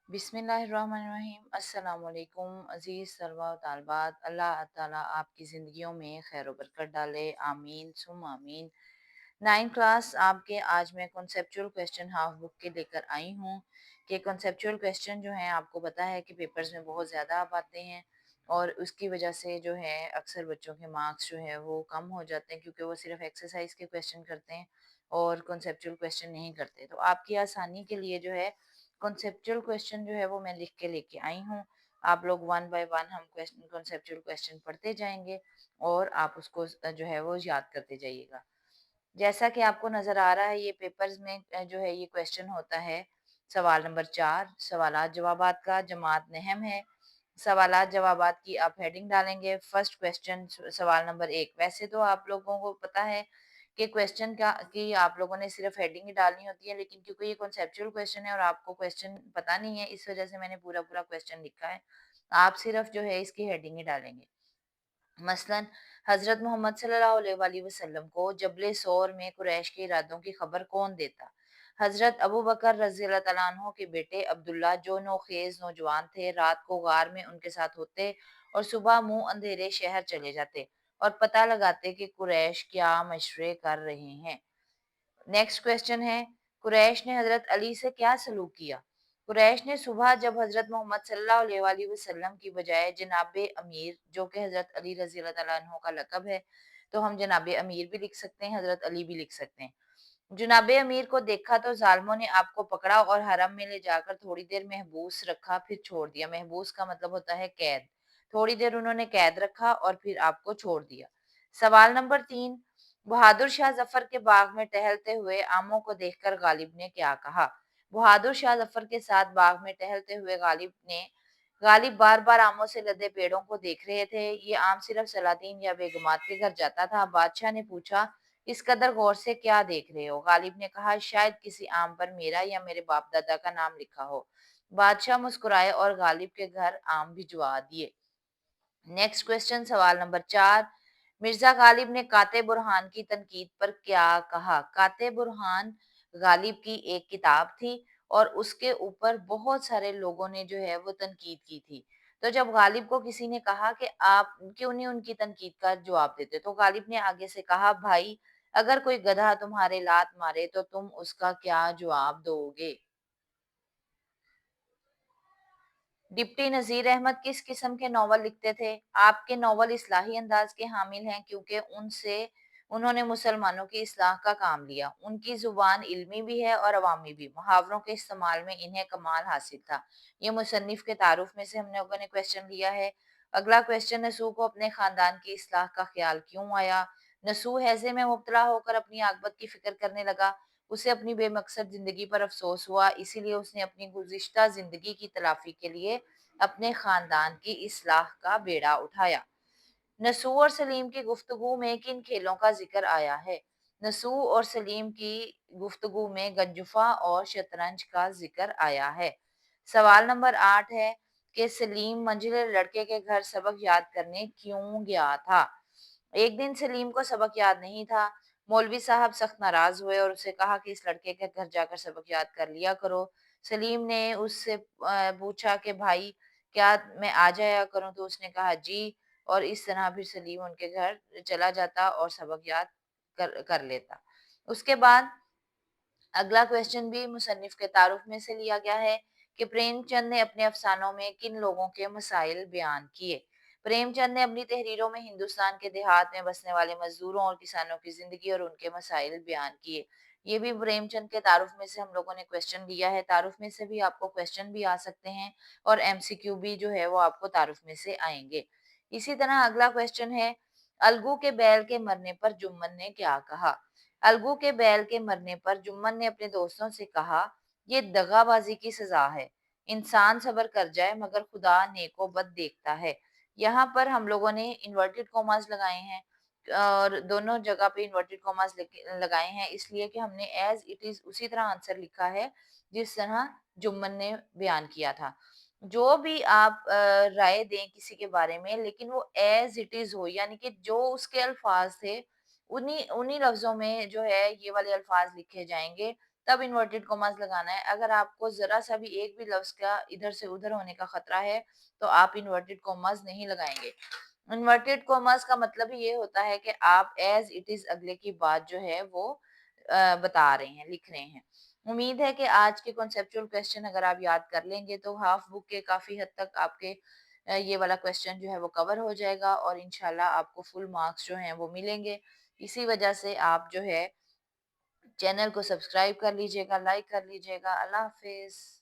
बिस्मिल्लाहिर्रहमानिर्रहीम। अस्सलाम वालेकुम अज़ीज़ तलबा व तालिबात। अल्लाह ताला आपकी ज़िंदगियों में खैर व बरकत डाले, आमीन सुम आमीन। 9 क्लास आपके आज मैं कॉन्सेप्चुअल क्वेश्चन हाफ बुक के लेकर आई हूँ कि कॉन्सेप्चुअल क्वेश्चन जो हैं आपको पता है कि पेपर्स में बहुत ज़्यादा आप आते हैं और उसकी वजह से जो है अक्सर बच्चों के मार्क्स जो है वो कम हो जाते हैं क्योंकि वो सिर्फ एक्सरसाइज के क्वेश्चन करते हैं और कॉन्सेप्चुअल क्वेश्चन नहीं करते। तो आपकी आसानी के लिए जो है कॉन्सेप्चुअल क्वेश्चन जो है वो मैं लिख के लेके आई हूँ। आप लोग वन बाय वन हम क्वेश्चन कॉन्सेप्चुअल क्वेश्चन पढ़ते जाएंगे और आप उसको जो है वो याद करते जाइएगा। जैसा कि आपको नज़र आ रहा है ये पेपर्स में जो है ये क्वेश्चन होता है सवाल नंबर 4 सवालात जवाबात का जमात नहम है। सवालात जवाबात की आप हेडिंग डालेंगे। फर्स्ट क्वेश्चन सवाल नंबर 1। वैसे तो आप लोगों को पता है कि क्वेश्चन का कि आप लोगों ने सिर्फ हेडिंग ही डालनी होती है, लेकिन क्योंकि ये कॉन्सेप्चुअल क्वेश्चन है और आपको क्वेश्चन पता नहीं है इस वजह से मैंने पूरा पूरा क्वेश्चन लिखा है। आप सिर्फ जो है इसकी हेडिंग ही डालेंगे। मसलन हजरत मोहम्मद सल्लल्लाहु अलैहि वसल्लम को जबल सौर में कुरैश के इरादों की खबर कौन देता? हजरत अबू बकर रजी अल्लाह तआला अन्हो के बेटे अब्दुल्ला जो नौखेज नौजवान थे, रात को गार में उनके साथ होते और सुबह मुंह अंधेरे शहर चले जाते और पता लगाते कि कुरैश क्या मशवरे कर रहे हैं। नेक्स्ट क्वेश्चन है कुरैश ने हजरत अली से क्या सलूक किया? कुरैश ने सुबह जब हजरत मोहम्मद सल्लल्लाहु अलैहि वसल्लम की बजाय जनाब अमीर जो कि हजरत अली रजी अल्लाह तआला अन्हो का लकब है, तो हम जनाब अमीर भी लिख सकते हैं, हजरत अली भी लिख सकते हैं। जनाब अमीर को देखा तो जालिमों ने आपको पकड़ा और हरम में ले जाकर थोड़ी देर महबूस रखा, फिर छोड़ दिया। महबूस का मतलब होता है कैद। थोड़ी देर उन्होंने कैद रखा और फिर आपको छोड़ दिया। सवाल नंबर 3। बहादुर शाह जफर के बाग में टहलते हुए आमों को देखकर गालिब ने क्या कहा? बहादुर शाह जफर के साथ बाग में टहलते हुए गालिब बार बार आमों से लदे पेड़ों को देख रहे थे। ये आम सिर्फ सलातीन या बेगमात के घर जाता था। बादशाह ने पूछा, इस कदर गौर से क्या देख रहे हो? गालिब ने कहा, शायद किसी आम पर मेरा या मेरे बाप दादा का नाम लिखा हो। बादशाह मुस्कुराए और गालिब के घर आम भिजवा दिए। नेक्स्ट क्वेश्चन सवाल नंबर 4। मिर्जा गालिब ने काते बुरहान की तनकीद पर क्या कहा? काते बुरहान गालिब की एक किताब थी और उसके ऊपर बहुत सारे लोगों ने जो है वो तनकीद की थी। तो जब गालिब को किसी ने कहा कि आप क्यों नहीं उनकी तनकीद का जवाब देते, तो गालिब ने आगे से कहा, भाई अगर कोई गधा तुम्हारे लात मारे तो तुम उसका क्या जवाब दोगे? डिप्टी नज़ीर अहमद किस किस्म के नॉवल लिखते थे? आपके नॉवल इस्लाही अंदाज के हामिल हैं क्योंकि उनसे उन्होंने मुसलमानों की इस्लाह का काम लिया। उनकी जुबान इल्मी भी है और अवामी भी। मुहावरों के इस्तेमाल में इन्हें कमाल हासिल था। ये मुसन्निफ के तारुफ में से हम लोगों ने क्वेश्चन लिया है। अगला क्वेश्चन, नसूह को अपने खानदान की इस्लाह का ख्याल क्यों आया? नसूह हैजे में मुब्तला होकर अपनी आकबत की फिक्र करने लगा। उसे अपनी बेमकसद जिंदगी पर अफसोस हुआ, इसीलिए उसने अपनी गुज़िश्ता जिंदगी की तलाफी के लिए अपने खानदान की इस्लाह का बेड़ा उठाया। नसूह और सलीम की गुफ्तगू में किन खेलों का जिक्र आया है? नसूह और सलीम की गुफ्तगू में गंजुफा और शतरंज का जिक्र आया है। सवाल नंबर 8 है कि सलीम मंझले लड़के के घर सबक याद करने क्यों गया था? एक दिन सलीम को सबक याद नहीं था। मौलवी साहब सख्त नाराज हुए और उसे कहा कि इस लड़के के घर जाकर सबक याद कर लिया करो। सलीम ने उससे पूछा कि भाई क्या मैं आ जाया करूं? तो उसने कहा जी, और इस तरह फिर सलीम उनके घर चला जाता और सबक याद कर लेता। उसके बाद अगला क्वेश्चन भी मुसन्निफ के तारुफ में से लिया गया है कि प्रेमचंद ने अपने अफसानों में किन लोगों के मसाइल बयान किए? प्रेमचंद ने अपनी तहरीरों में हिंदुस्तान के देहात में बसने वाले मजदूरों और किसानों की जिंदगी और उनके मसाइल बयान किए। ये भी प्रेमचंद के तारुफ में से हम लोगों ने क्वेश्चन लिया है। तारुफ में से भी आपको क्वेश्चन भी आ सकते हैं और एमसीक्यू भी जो है वो आपको तारुफ में से आएंगे। इसी तरह अगला क्वेश्चन है, अलगू के बैल के मरने पर जुम्मन ने क्या कहा? अलगू के बैल के मरने पर जुम्मन ने अपने दोस्तों से कहा, ये दगाबाजी की सजा है। इंसान सब्र कर जाए मगर खुदा नेको बद देखता है। यहाँ पर हम लोगों ने इन्वर्टेड कॉमास लगाए हैं और दोनों जगह पे इन्वर्टेड कॉमास लगाए हैं इसलिए कि हमने एज इट इज उसी तरह आंसर लिखा है जिस तरह जुम्मन ने बयान किया था। जो भी आप राय दें किसी के बारे में, लेकिन वो एज इट इज हो, यानी कि जो उसके अल्फाज थे उन्हीं उन्हीं लफ्जों में जो है ये वाले अल्फाज लिखे जाएंगे تب انورٹیڈ کوماز لگانا ہے. اگر آپ کو ذرا سا بھی ایک بھی لفظ کا ادھر سے ادھر ہونے کا خطرہ ہے تو آپ انورٹیڈ کوماز نہیں لگائیں گے. انورٹیڈ کوماز کا مطلب یہ ہوتا ہے کہ آپ ایز اٹ از اگلے کی بات جو ہے وہ بتا رہے ہیں، لکھ رہے ہیں. امید ہے کہ آج کے کنسیپچول کوسچن اگر آپ یاد کر لیں گے تو ہاف بک کے کافی حد تک آپ کے یہ والا کوسچن جو ہے وہ کور ہو جائے گا اور انشاءاللہ آپ کو فل مارکس جو ہیں وہ ملیں گے. اسی وجہ سے آپ جو ہے چینل کو سبسکرائب کر لیجئے گا، لائک کر لیجئے گا. اللہ حافظ.